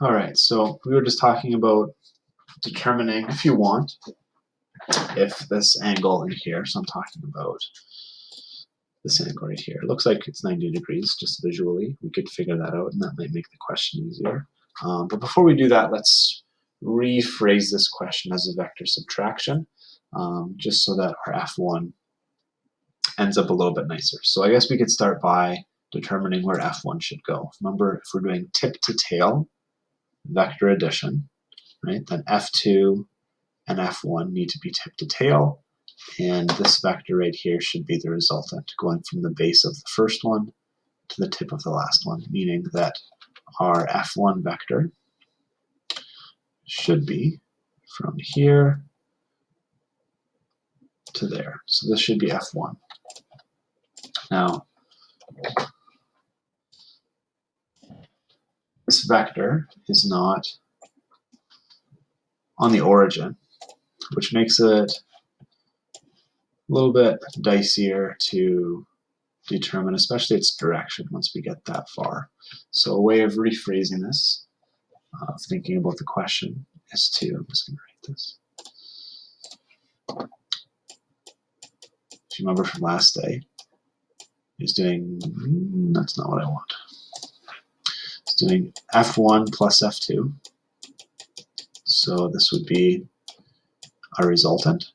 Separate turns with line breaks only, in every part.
All right, so we were just talking about determining, if you want, if this angle in here, so I'm talking about this angle right here, it looks like it's 90 degrees just visually. We could figure that out, and that might make the question easier. But before we do that, let's rephrase this question as a vector subtraction, just so that our F1 ends up a little bit nicer. So I guess we could start by determining where F1 should go. Remember, if we're doing tip to tail vector addition, right, then F2 and F1 need to be tip to tail, and this vector right here should be the resultant, going from the base of the first one to the tip of the last one, meaning that our F1 vector should be from here to there. So this should be F1. Now, this vector is not on the origin, which makes it a little bit dicier to determine, especially its direction once we get that far. So a way of rephrasing this, of thinking about the question, is to, I'm just going to write this. If you remember from last day, is doing, that's not what I want. It's doing F1 plus F2. So this would be a resultant.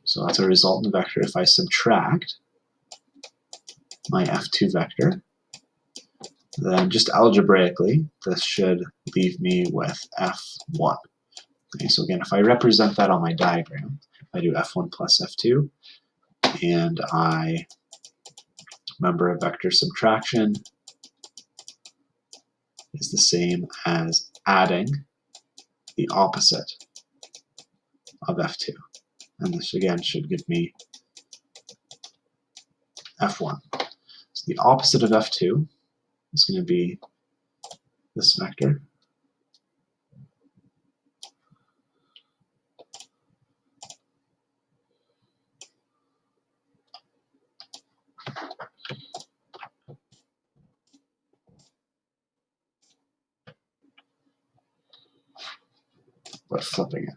So that's a resultant vector. If I subtract my F2 vector, then just algebraically, this should leave me with F1. Okay, so again, if I represent that on my diagram, I do F1 plus F2, and I remember a vector subtraction is the same as adding the opposite of F2. And this again should give me F1. So the opposite of F2 is going to be this vector. But flipping it.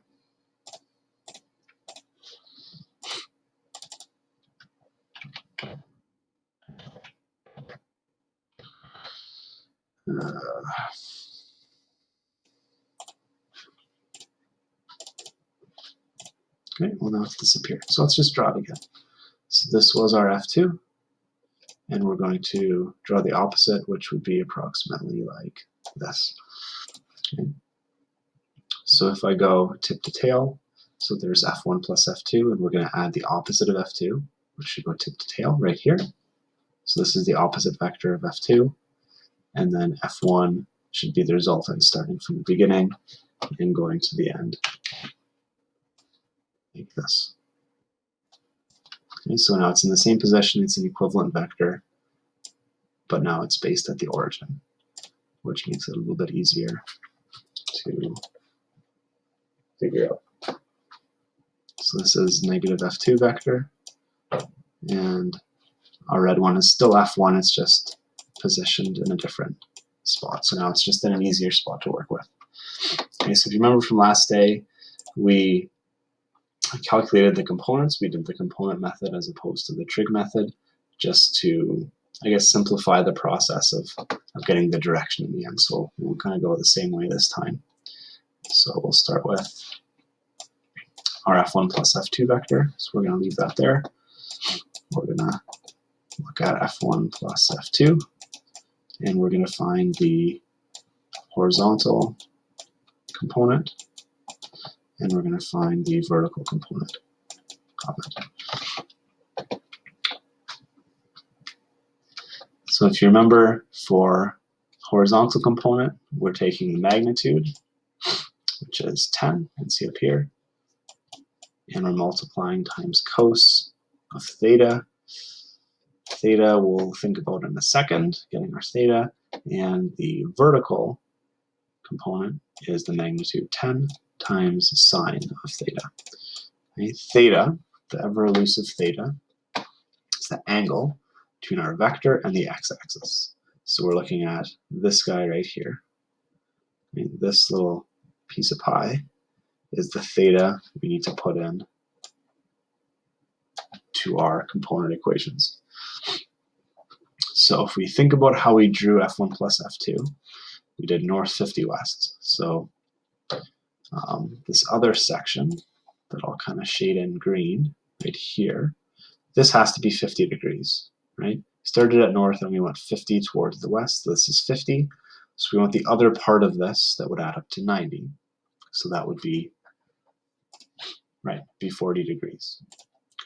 Okay, well now it's disappeared. So let's just draw it again. So this was our F2, and we're going to draw the opposite, which would be approximately like this. Okay. So if I go tip to tail, so there's F1 plus F2, and we're going to add the opposite of F2, which should go tip to tail right here. So this is the opposite vector of F2, and then F1 should be the resultant starting from the beginning and going to the end, like this. Okay, so now it's in the same position, it's an equivalent vector, but now it's based at the origin, which makes it a little bit easier to figure out. So this is negative F2 vector, and our red one is still F1, it's just positioned in a different spot. So now it's just in an easier spot to work with. Okay, so if you remember from last day, we calculated the components. We did the component method as opposed to the trig method, just to, I guess, simplify the process of getting the direction in the end. So we'll kind of go the same way this time. So we'll start with our F1 plus F2 vector. So we're going to leave that there. We're going to look at F1 plus F2, and we're going to find the horizontal component, and we're going to find the vertical component of it. So if you remember, for horizontal component, we're taking the magnitude, which is 10, and see up here, and we're multiplying times cos of theta. Theta we'll think about in a second, getting our theta, and the vertical component is the magnitude 10 times sine of theta. Okay, theta, the ever elusive theta, is the angle between our vector and the x-axis. So we're looking at this guy right here. This little piece of pie is the theta we need to put in to our component equations. So if we think about how we drew F1 plus F2, we did north 50 west. So this other section that I'll kind of shade in green right here, this has to be 50 degrees, right? We started at north and we went 50 towards the west. So this is 50. So we want the other part of this that would add up to 90. So that would be, right, be 40 degrees.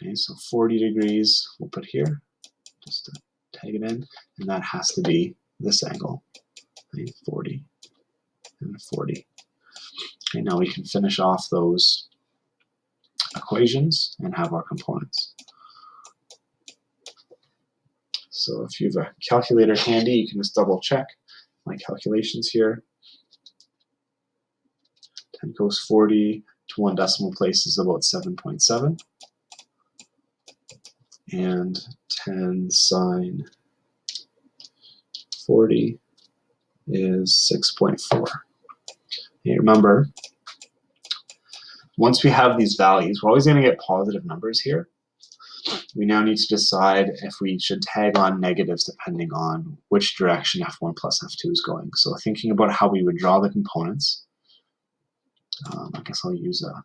Okay, so 40 degrees we'll put here, just to tag it in, and that has to be this angle, okay, 40 and 40. Okay, now we can finish off those equations and have our components. So if you have a calculator handy, you can just double check my calculations here. 10 cos 40 to one decimal place is about 7.7. And 10 sine 40 is 6.4. Okay, remember, once we have these values, we're always going to get positive numbers here. We now need to decide if we should tag on negatives depending on which direction F1 plus F2 is going. So thinking about how we would draw the components, I guess I'll use a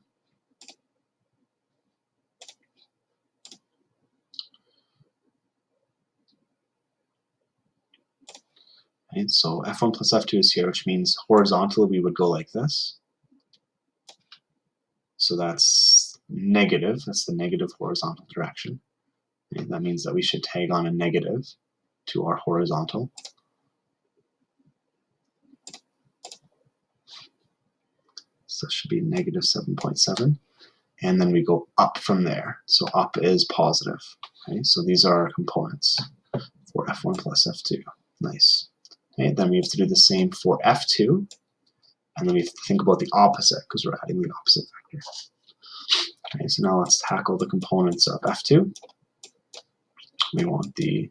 right, so F1 plus F2 is here, which means horizontally we would go like this. So that's negative, that's the negative horizontal direction. And that means that we should tag on a negative to our horizontal. So this should be negative 7.7. And then we go up from there. So up is positive. Okay, so these are our components for F1 plus F2. Nice. Okay, then we have to do the same for F2. And then we have to think about the opposite because we're adding the opposite vector. Okay, so now let's tackle the components of F2. We want the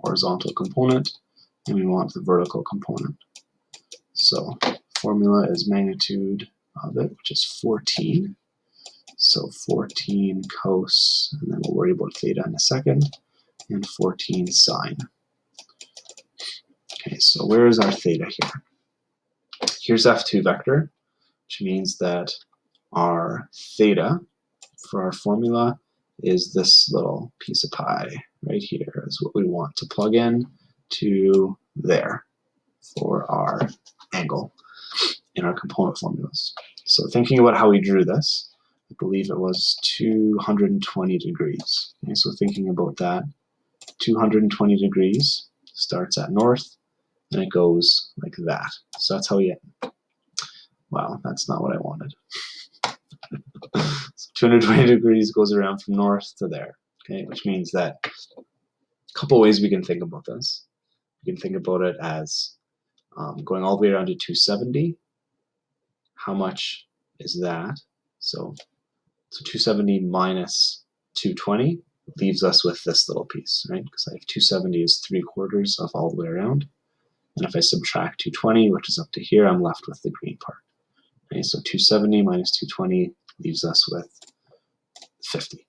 horizontal component and we want the vertical component. So formula is magnitude of it, which is 14. So 14 cos, and then we'll worry about theta in a second, and 14 sine. Okay, so where is our theta here? Here's F2 vector, which means that our theta for our formula is this little piece of pie right here is what we want to plug in to there for our angle in our component formulas. So thinking about how we drew this, I believe it was 220 degrees. Okay, so thinking about that, 220 degrees starts at north and it goes like that. So that's how we get. Wow, that's not what I wanted. So 220 degrees goes around from north to there, okay, which means that a couple ways we can think about this. We can think about it as going all the way around to 270. How much is that? So 270 minus 220 leaves us with this little piece, right? Because I have 270 is 3/4 of all the way around. And if I subtract 220, which is up to here, I'm left with the green part. Okay, so 270 minus 220 leaves us with 50.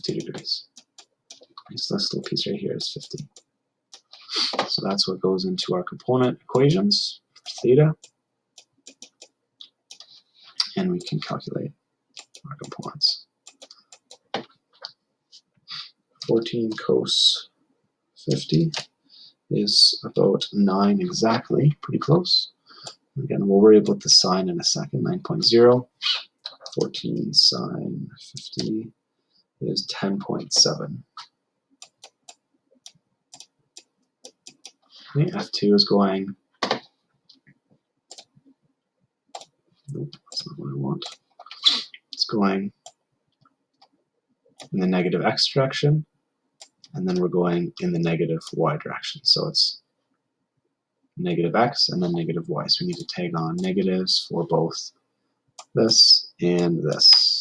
Degrees. Okay, so this little piece right here is 50. So that's what goes into our component equations for theta. And we can calculate our components. 14 cos 50 is about 9 exactly, pretty close. Again, we'll worry about the sine in a second, 9.0. 14 sine 50 is 10.7. Okay, F2 is going, nope, that's not what I want. It's going in the negative x direction, and then we're going in the negative y direction. So it's negative x and then negative y. So we need to tag on negatives for both this and this.